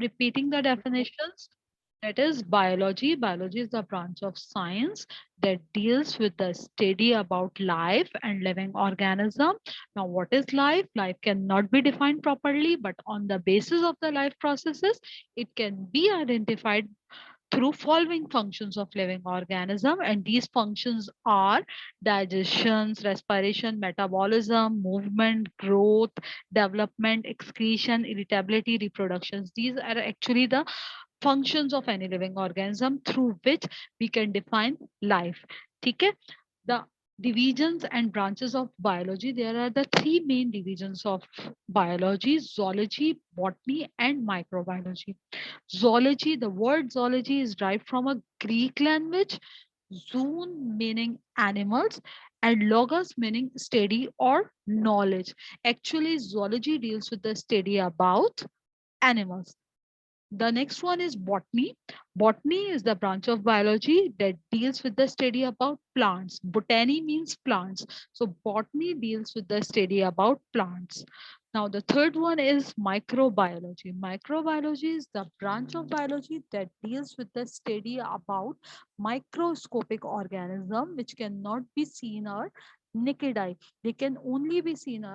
Repeating the definitions, that is biology. Biology is the branch of science that deals with the study about life and living organism. Now, what is life? Life cannot be defined properly, but on the basis of the life processes, it can be identified through following functions of living organism, and these functions are digestion, respiration, metabolism, movement, growth, development, excretion, irritability, reproductions. These are actually the functions of any living organism through which we can define life. Okay? The divisions and branches of biology, there are the three main divisions of biology: zoology, botany, and microbiology. Zoology, the word zoology is derived from a Greek language, zoon meaning animals, and logos meaning study or knowledge. Actually, zoology deals with the study about animals. The next one is botany. Botany is the branch of biology that deals with the study about plants. Botany means plants. So botany deals with the study about plants. Now the third one is microbiology. Microbiology is the branch of biology that deals with the study about microscopic organism which cannot be seen or naked eye. They can only be seen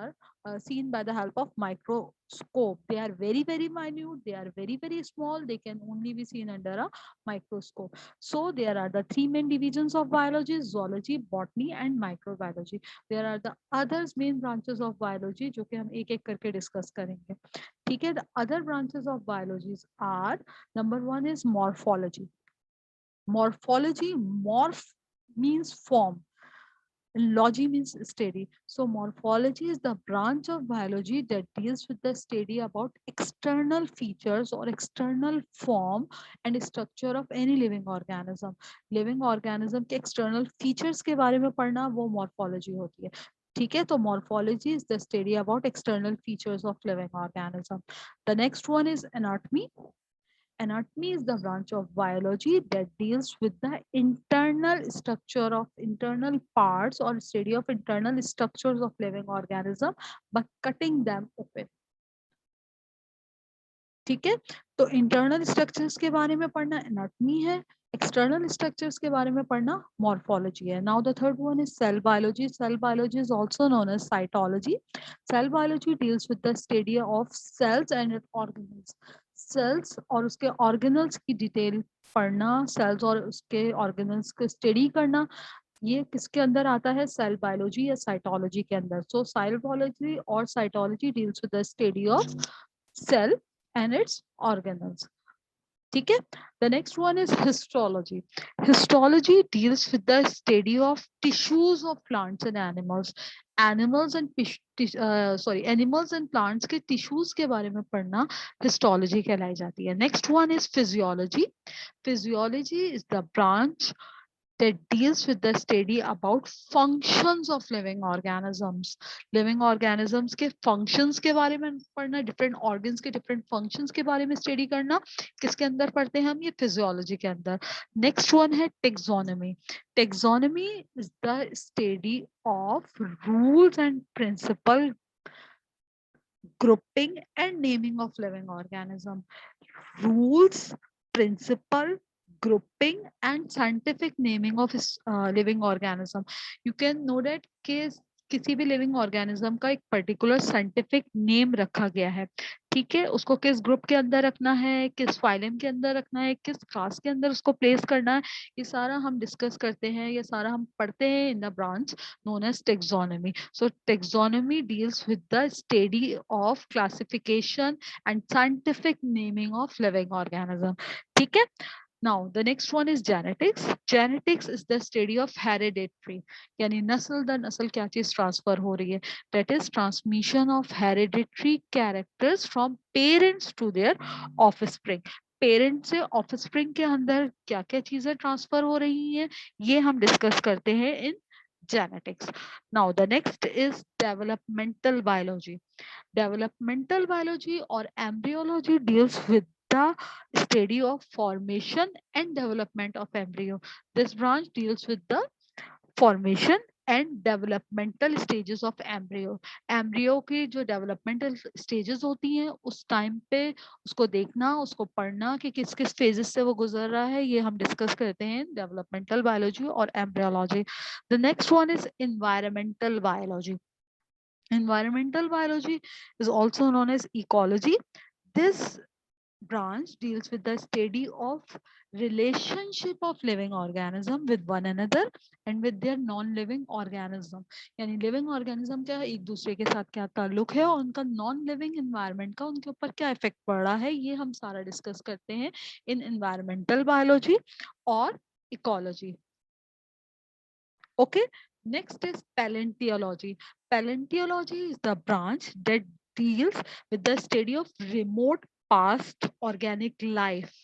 by the help of microscope. They are very, very minute. They are very, very small. They can only be seen under a microscope. So there are the three main divisions of biology: zoology, botany, and microbiology. There are the others main branches of biology जो कि हम एक एक करके discuss करेंगे. ठीक है? The other branches of biology are, number one is morphology. Morphology, morph means form. Logy means study. So morphology is the branch of biology that deals with the study about external features or external form and structure of any living organism. Living organism के external features के बारे में पढ़ना वो morphology होती है. ठीक है, तो morphology is the study about external features of living organism. The next one is anatomy. Anatomy is the branch of biology that deals with the internal structure of internal parts or study of internal structures of living organism by cutting them open. ठीक है, तो internal structures के बारे में पढ़ना anatomy है, external structures के बारे में पढ़ना मॉर्फोलॉजी है. Now the third one is cell biology. Cell biology is also known as cytology. Cell biology deals with the study of cells and its organelles. Cells और उसके ऑर्गेनल्स की detail पढ़ना, sales और उसके ऑर्गेनल्स को study करना, ये किसके अंदर आता है? सेल बायोलॉजी या साइटोलॉजी के अंदर. सो सेल बायोलॉजी और cytology deals with the study of cell and its organelles. ठीक है? The next one is histology. Histology deals with the study of tissues of plants and animals. Animals and plants के tissues के बारे में पढ़ना histology कहलाई जाती है. Next one is physiology. Physiology is the branch that deals with the study about functions of living organisms. Living organisms के functions के बारे में पढ़ना, different organs के different functions के बारे में study करना, किसके अंदर पढ़ते हैं हम? ये physiology के अंदर. Next one है taxonomy. Taxonomy is the study of rules and principle, grouping and naming of living organism. Rules, principle, grouping and scientific naming of living organism. You can know that case किसी भी living organism का एक particular scientific name रखा गया है. ठीक है, उसको किस ग्रुप के अंदर रखना है, किस फाइलम के अंदर रखना है, किस क्लास के अंदर उसको प्लेस करना है, ये सारा हम डिस्कस करते हैं, ये सारा हम पढ़ते हैं in the branch known as taxonomy. So taxonomy deals with the study of classification and scientific naming of living organism. ठीक है? Now the next one is genetics. Genetics is the study of hereditary. यानी नस्ल दर नस्ल क्या चीज transfer हो रही है? That is transmission of hereditary characters from parents to their offspring. Parent से ऑफस्प्रिंग के अंदर क्या क्या चीजें ट्रांसफर हो रही हैं, ये हम डिस्कस करते हैं इन genetics. Now the next is developmental biology. Developmental biology or embryology deals with the study of formation and development of embryo. This branch deals with the formation and developmental stages of embryo. Embryo की जो developmental stages होती हैं उस time पे उसको देखना, उसको पढ़ना कि किस किस फेजेस से वो गुजर रहा है, ये हम डिस्कस करते हैं डेवलपमेंटल बायोलॉजी और embryology. The next one is environmental biology. Environmental biology is also known as ecology. This branch deals with the study of relationship of living organism with one another and with their non-living organism. यानी living organism क्या है, एक दूसरे के साथ क्या ताल्लुक है और उनका non-living environment का उनके ऊपर क्या इफेक्ट पड़ रहा है, ये हम सारा डिस्कस करते हैं in environmental biology और ecology. Okay, next is paleontology. Paleontology is the branch that deals with the study of remote past organic life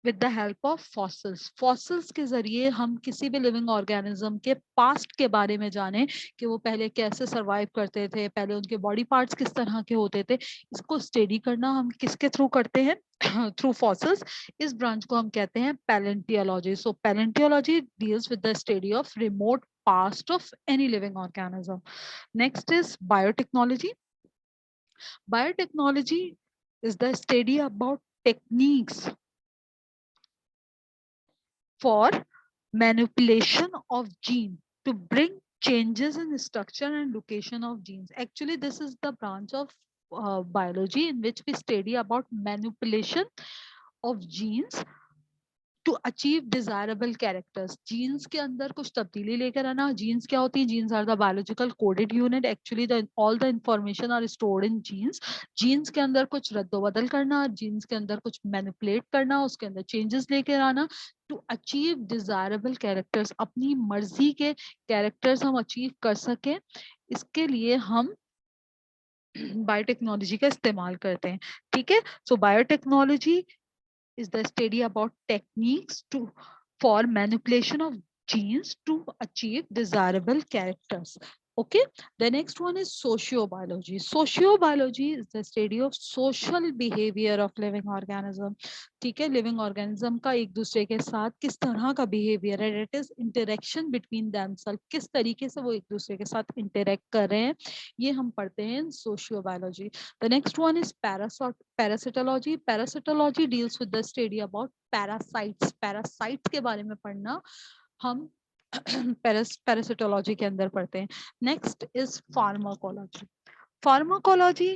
with the help of fossils. Fossils के जरिए हम किसी भी लिविंग ऑर्गेनिज्म के past के बारे में जाने कि वो पहले कैसे सरवाइव करते थे, पहले उनके बॉडी पार्ट्स किस तरह के होते थे, इसको स्टडी करना हम किसके थ्रू करते हैं थ्रू फॉसिल्स. इस ब्रांच को हम कहते हैं palaeontology. So palaeontology deals with the study of remote past of any living organism. Next is biotechnology. Biotechnology is the study about techniques for manipulation of gene to bring changes in structure and location of genes. Actually, this is the branch of biology in which we study about manipulation of genes to achieve desirable characters. Genes के अंदर कुछ तब्दीली लेकर आना. Jeans क्या होती है? Genes are the biological coded unit. Actually the all the information are stored in genes. Genes के अंदर कुछ रद्दोबदल करना, जीन्स के अंदर कुछ मैनिपुलेट करना, उसके अंदर चेंजेस लेकर आना टू अचीव डिजायरेबल कैरेक्टर्स. अपनी मर्जी के कैरेक्टर्स हम अचीव कर सकें, इसके लिए हम बायोटेक्नोलॉजी का इस्तेमाल करते हैं. ठीक है. सो biotechnology is the study about techniques to for manipulation of genes to achieve desirable characters. Okay, the next one is sociobiology. Sociobiology is the study of social behavior of living organism. ठीक है. Living organism का एक दूसरे के साथ किस तरह का बिहेवियर है, it is interaction between themself, किस तरीके से वो एक दूसरे के साथ इंटरेक्ट कर रहे हैं, ये हम पढ़ते हैं सोशियोबायोलॉजी. The next one is parasitology. Parasitology deals with the study about parasites. Parasites के बारे में पढ़ना हम parasitology के अंदर पढ़ते हैं. Next is pharmacology. Pharmacology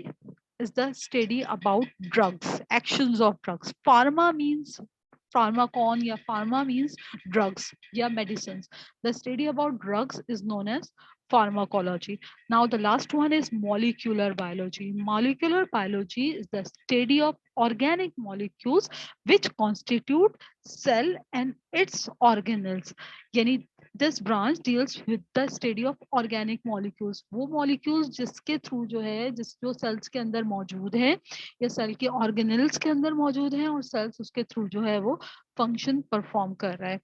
is the study about drugs, actions of drugs. Pharma means pharmacon या pharma means drugs या medicines. The study about drugs is known as pharmacology. Now the last one is molecular biology. Molecular biology is the study of organic molecules which constitute cell and its organelles. यानी this branch deals with the study of organic molecules. वो molecules जिसके through जो है, जो cells के अंदर मौजूद है या सेल के organelles के अंदर मौजूद है और cells उसके थ्रू जो है वो function perform कर रहा है.